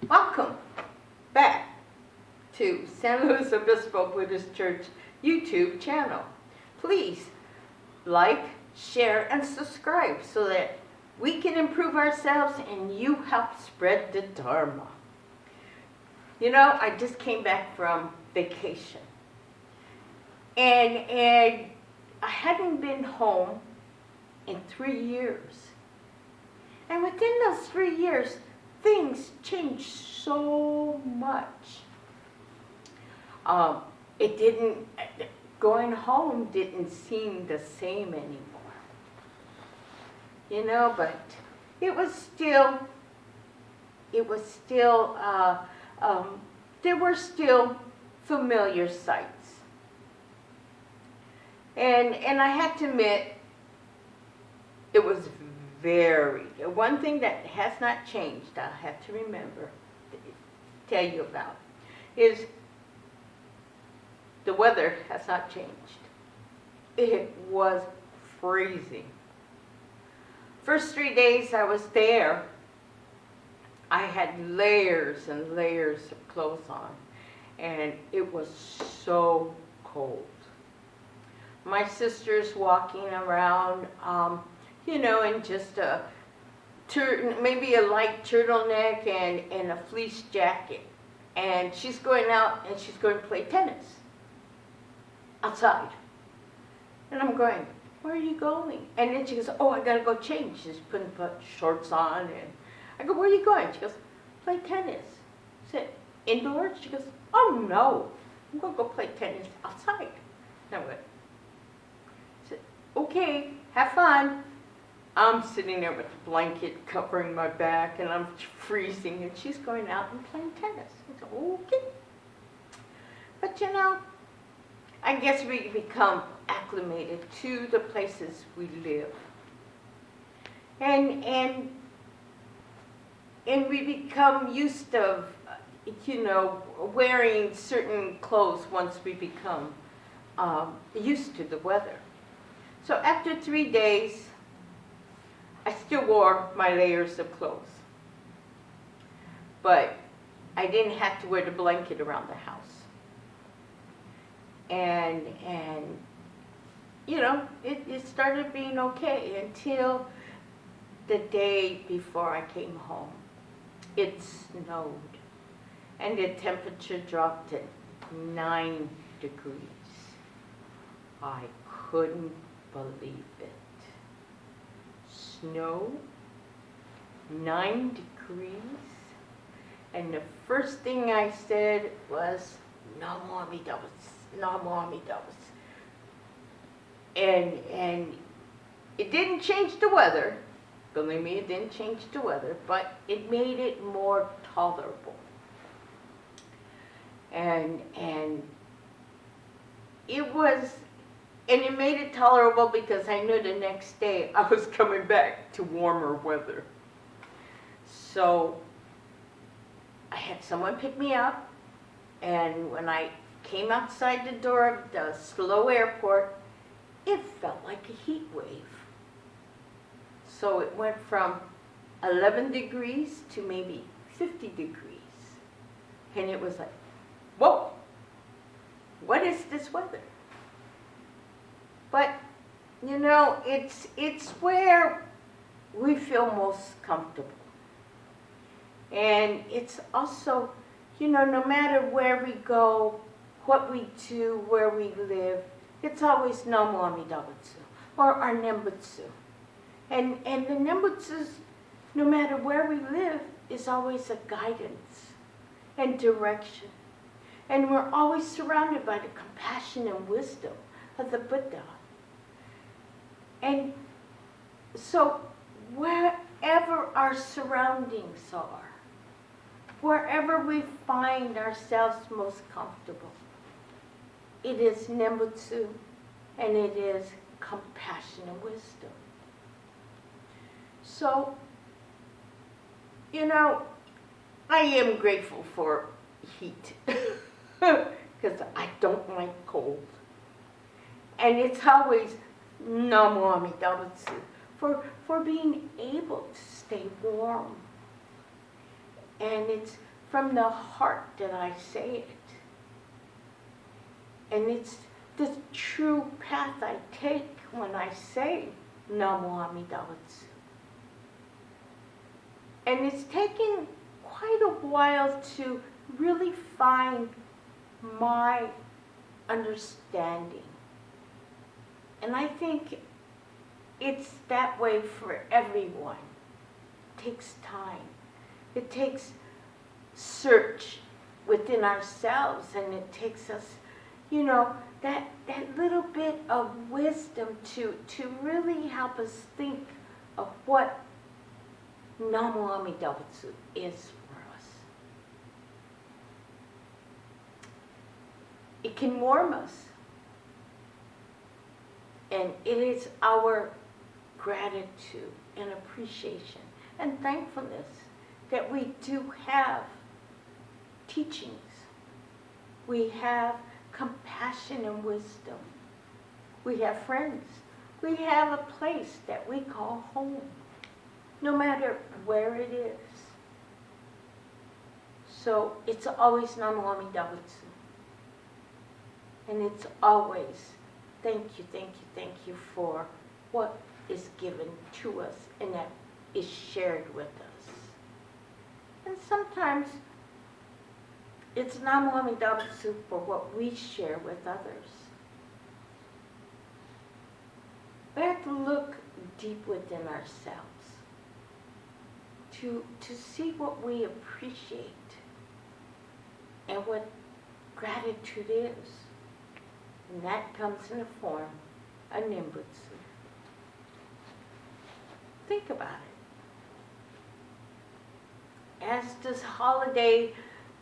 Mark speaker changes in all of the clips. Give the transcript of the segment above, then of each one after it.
Speaker 1: Welcome back to San Luis Obispo Buddhist Church YouTube channel. Please like, share, and subscribe so that we can improve ourselves and you help spread the Dharma. You know, I just came back from vacation. And I hadn't been home in 3 years. And within those 3 years, things changed so much. Going home didn't seem the same anymore. You know, but there were still familiar sights. And I had to admit, it was one thing that has not changed, I have to remember, tell you about, is the weather has not changed. It was freezing. First 3 days I was there, I had layers and layers of clothes on, and it was so cold. My sister's walking around, you know, in just maybe a light turtleneck and a fleece jacket. And she's going out and she's going to play tennis outside. And I'm going, where are you going? And then she goes, oh, I got to go change. She's putting shorts on. And I go, where are you going? She goes, play tennis. I said, indoors? She goes, oh, no. I'm going to go play tennis outside. And I went, okay, have fun. I'm sitting there with the blanket covering my back and I'm freezing and she's going out and playing tennis. I said, okay. But you know, I guess we become acclimated to the places we live. And we become used to, you know, wearing certain clothes once we become used to the weather. So after 3 days, I still wore my layers of clothes. But I didn't have to wear the blanket around the house. And you know, it started being okay until the day before I came home. It snowed. And the temperature dropped to 9 degrees. I couldn't believe it. Snow, 9 degrees, and the first thing I said was, Namo Amida Butsu, Namo Amida Butsu. And it didn't change the weather, believe me, it didn't change the weather, but it made it more tolerable. And it made it tolerable because I knew the next day I was coming back to warmer weather. So I had someone pick me up, and when I came outside the door of the slow airport, it felt like a heat wave. So it went from 11 degrees to maybe 50 degrees. And it was like, whoa, what is this weather? But, you know, it's where we feel most comfortable. And it's also, you know, no matter where we go, what we do, where we live, it's always Namo Amida Butsu or our Nembutsu. And the Nembutsus, no matter where we live, is always a guidance and direction. And we're always surrounded by the compassion and wisdom of the Buddha. And so wherever our surroundings are, wherever we find ourselves most comfortable, it is Nembutsu and it is compassion and wisdom. So, you know, I am grateful for heat because I don't like cold. And it's always Namo Amida Butsu for being able to stay warm. And it's from the heart that I say it. And it's the true path I take when I say Namo Amida Butsu. And it's taken quite a while to really find my understanding. And I think it's that way for everyone. It takes time. It takes search within ourselves, and it takes us, you know, that little bit of wisdom to really help us think of what Namo Amida Butsu is for us. It can warm us. And it is our gratitude and appreciation and thankfulness that we do have teachings. We have compassion and wisdom. We have friends. We have a place that we call home, no matter where it is. So it's always Namo Amida Butsu. And it's always thank you, thank you, thank you for what is given to us and that is shared with us. And sometimes it's Namo Amida Butsu for what we share with others. We have to look deep within ourselves to see what we appreciate and what gratitude is. And that comes in the form of Nembutsu. Think about it. As this holiday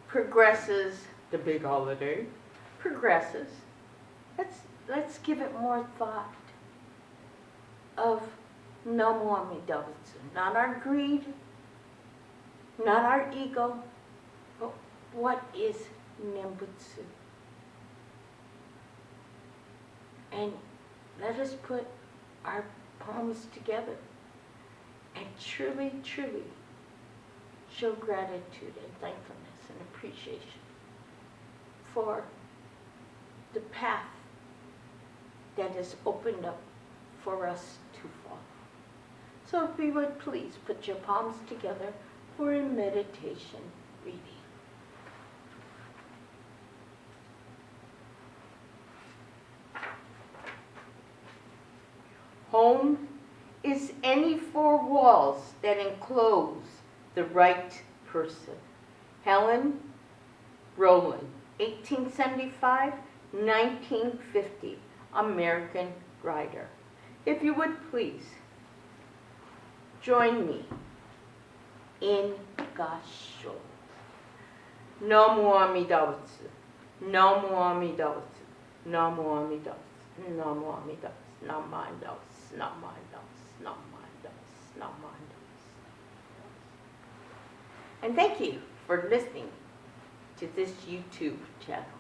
Speaker 1: progresses, the big holiday progresses, let's give it more thought of Namo Amida Butsu. Not our greed, not our ego, but what is Nembutsu? And let us put our palms together and truly, truly show gratitude and thankfulness and appreciation for the path that is opened up for us to follow. So if you would please put your palms together for a meditation reading. Home is any four walls that enclose the right person. Helen Rowland, 1875-1950, American writer. If you would please join me in Gasho. Namo Amida Butsu. Namo Amida Butsu. Namo Amida Butsu. Namo Amida Butsu. Namo Amida Butsu. Namo Amida Butsu. Namo Amida Butsu. Namo Amida Butsu. And thank you for listening to this YouTube channel.